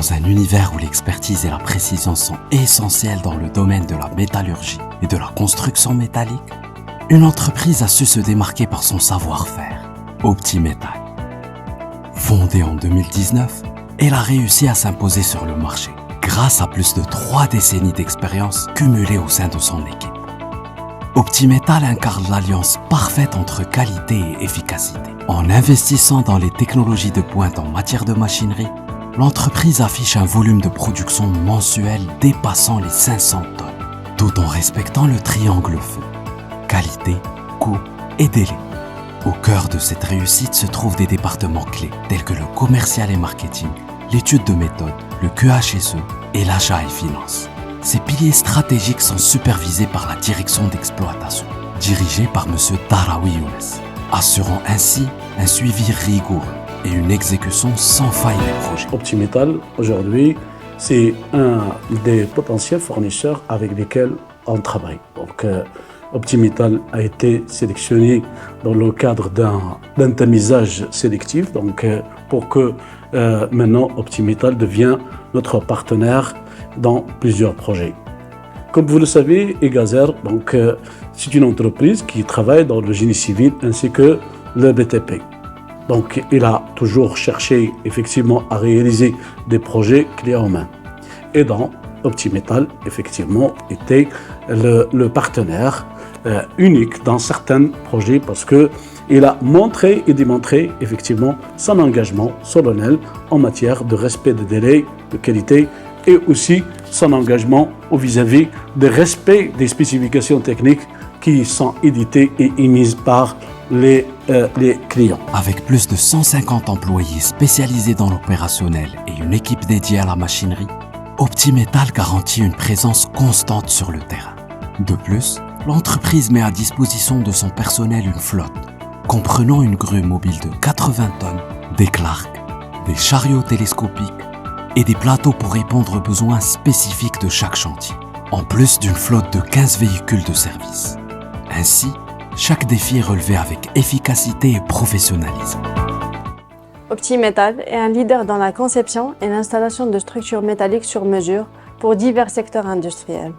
Dans un univers où l'expertise et la précision sont essentielles dans le domaine de la métallurgie et de la construction métallique, une entreprise a su se démarquer par son savoir-faire, Optimetal. Fondée en 2019, elle a réussi à s'imposer sur le marché grâce à plus de 3 décennies d'expérience cumulées au sein de son équipe. Optimetal incarne l'alliance parfaite entre qualité et efficacité. En investissant dans les technologies de pointe en matière de machinerie, l'entreprise affiche un volume de production mensuel dépassant les 500 tonnes, tout en respectant le triangle feu, qualité, coût et délai. Au cœur de cette réussite se trouvent des départements clés tels que le commercial et marketing, l'étude de méthode, le QHSE et l'achat et finance. Ces piliers stratégiques sont supervisés par la direction d'exploitation, dirigée par M. Tarawi Younes, assurant ainsi un suivi rigoureux et une exécution sans faille des projets. Optimetal, aujourd'hui, c'est un des potentiels fournisseurs avec lesquels on travaille. Donc, Optimetal a été sélectionné dans le cadre d'un tamisage sélectif, donc pour que maintenant Optimetal devienne notre partenaire dans plusieurs projets. Comme vous le savez, Egazer, donc c'est une entreprise qui travaille dans le génie civil ainsi que le BTP. Donc, il a toujours cherché effectivement à réaliser des projets clés en main. Et dans Optimetal, effectivement, était le partenaire unique dans certains projets parce qu'il a montré et démontré effectivement son engagement solennel en matière de respect des délais, de qualité et aussi son engagement vis-à-vis du respect des spécifications techniques qui sont éditées et émises par les clients. Avec plus de 150 employés spécialisés dans l'opérationnel et une équipe dédiée à la machinerie, Optimetal garantit une présence constante sur le terrain. De plus, l'entreprise met à disposition de son personnel une flotte, comprenant une grue mobile de 80 tonnes, des Clark, des chariots télescopiques et des plateaux pour répondre aux besoins spécifiques de chaque chantier, en plus d'une flotte de 15 véhicules de service. Ainsi, chaque défi est relevé avec efficacité et professionnalisme. Optimetal est un leader dans la conception et l'installation de structures métalliques sur mesure pour divers secteurs industriels.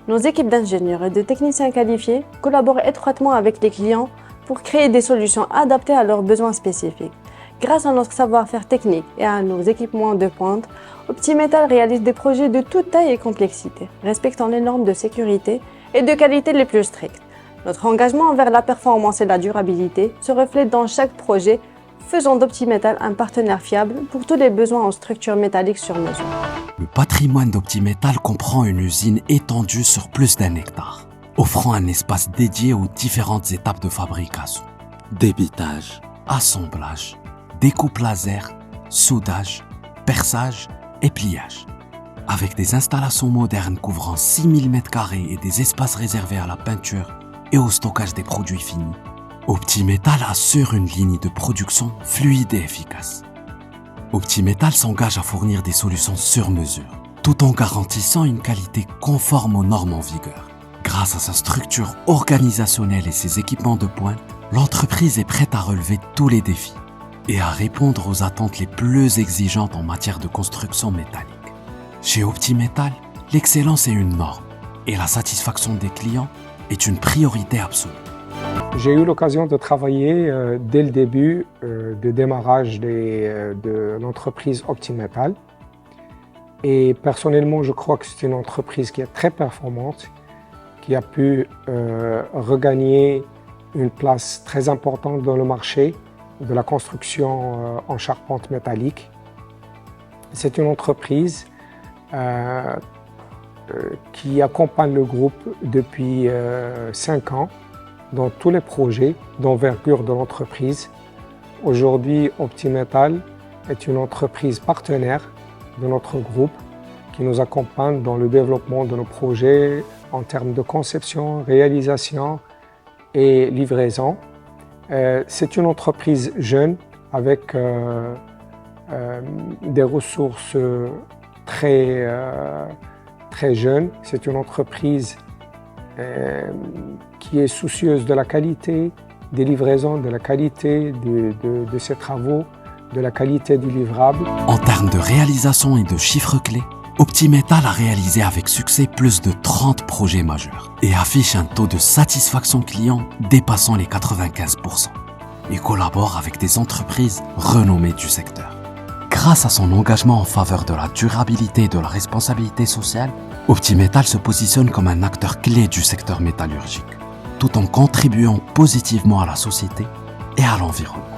Nos équipes d'ingénieurs et de techniciens qualifiés collaborent étroitement avec les clients pour créer des solutions adaptées à leurs besoins spécifiques. Grâce à notre savoir-faire technique et à nos équipements de pointe, Optimetal réalise des projets de toute taille et complexité, respectant les normes de sécurité et de qualité les plus strictes. Notre engagement envers la performance et la durabilité se reflète dans chaque projet, faisant d'Optimetal un partenaire fiable pour tous les besoins en structures métalliques sur mesure. Le patrimoine d'Optimetal comprend une usine étendue sur plus d'1 hectare, offrant un espace dédié aux différentes étapes de fabrication. Débitage, assemblage, découpe laser, soudage, perçage et pliage. Avec des installations modernes couvrant 6000 m² et des espaces réservés à la peinture et au stockage des produits finis, Optimetal assure une ligne de production fluide et efficace. Optimetal s'engage à fournir des solutions sur mesure, tout en garantissant une qualité conforme aux normes en vigueur. Grâce à sa structure organisationnelle et ses équipements de pointe, l'entreprise est prête à relever tous les défis et à répondre aux attentes les plus exigeantes en matière de construction métallique. Chez Optimetal, l'excellence est une norme et la satisfaction des clients est une priorité absolue. J'ai eu l'occasion de travailler dès le début de démarrage de l'entreprise Optimetal. Et personnellement, je crois que c'est une entreprise qui est très performante, qui a pu regagner une place très importante dans le marché de la construction en charpente métallique. C'est une entreprise qui accompagne le groupe depuis 5 ans dans tous les projets d'envergure de l'entreprise. Aujourd'hui, Optimetal est une entreprise partenaire de notre groupe qui nous accompagne dans le développement de nos projets en termes de conception, réalisation et livraison. C'est une entreprise jeune avec des ressources très jeunes. C'est une entreprise qui est soucieuse de la qualité des livraisons, de la qualité de ses travaux, de la qualité du livrable. En termes de réalisation et de chiffres clés, Optimetal a réalisé avec succès plus de 30 projets majeurs et affiche un taux de satisfaction client dépassant les 95% et collabore avec des entreprises renommées du secteur. Grâce à son engagement en faveur de la durabilité et de la responsabilité sociale, Optimetal se positionne comme un acteur clé du secteur métallurgique, tout en contribuant positivement à la société et à l'environnement.